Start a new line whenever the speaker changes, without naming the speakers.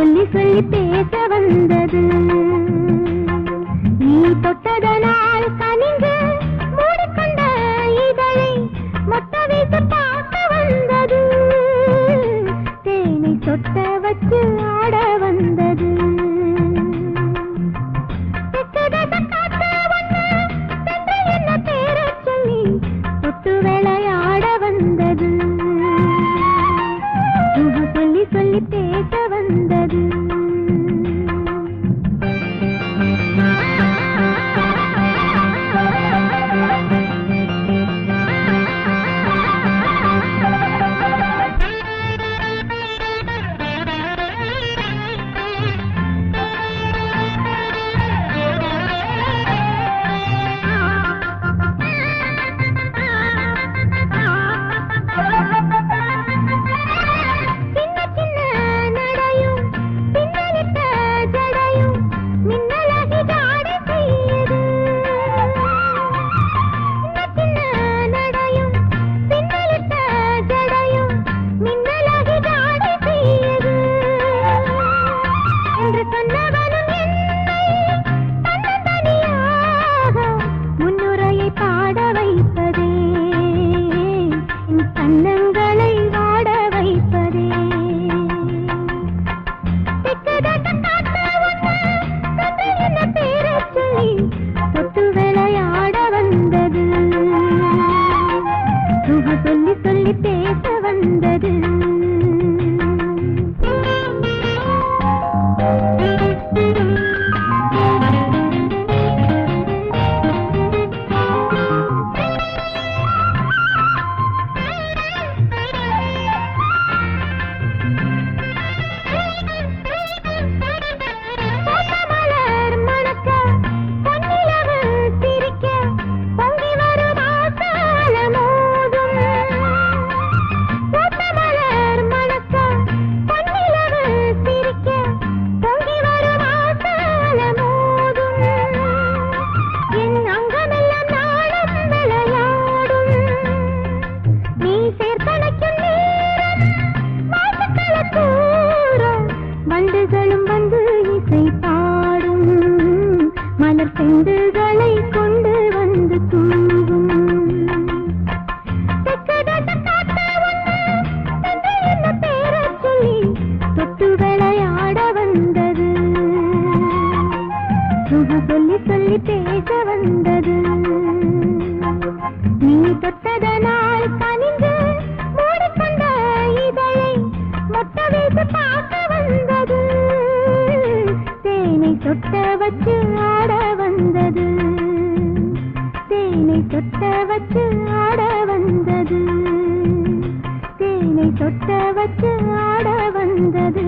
சொல்லி சொல்லி பேச வந்தது. நீ தொட்டதனால் கனிந்து மூடிக்கொண்ட இதழை மொத்த வீட்டு பார்க்க வந்தது. தேனை சொட்ட வச்சு ஆட வந்தது. என்ன பேர சொல்லி தொட்டு விளையாட வந்தது. சொல்லி சொல்லி பேச வந்தது. சொல்லி சொல்லி பேச வந்தது. வண்டுகளும் வந்து இசை பாடும், மலர் செண்டுகளை கொண்டு வந்து தூங்கும். என்ன பேர சொல்லி தொட்டு விளையாட வந்தது. சொல்லி சொல்லி பேச வந்தது. நீ தொட்டதனால் கனிந்து மூடிக்கொண்ட இதழை மொத்த வீட்டு பார்க்க வந்தது. தேனை சொட்ட வச்சு ஆட வந்தது. தேனை சொட்ட வச்சு ஆட வந்தது. தேனை சொட்ட வச்சு ஆட வந்தது.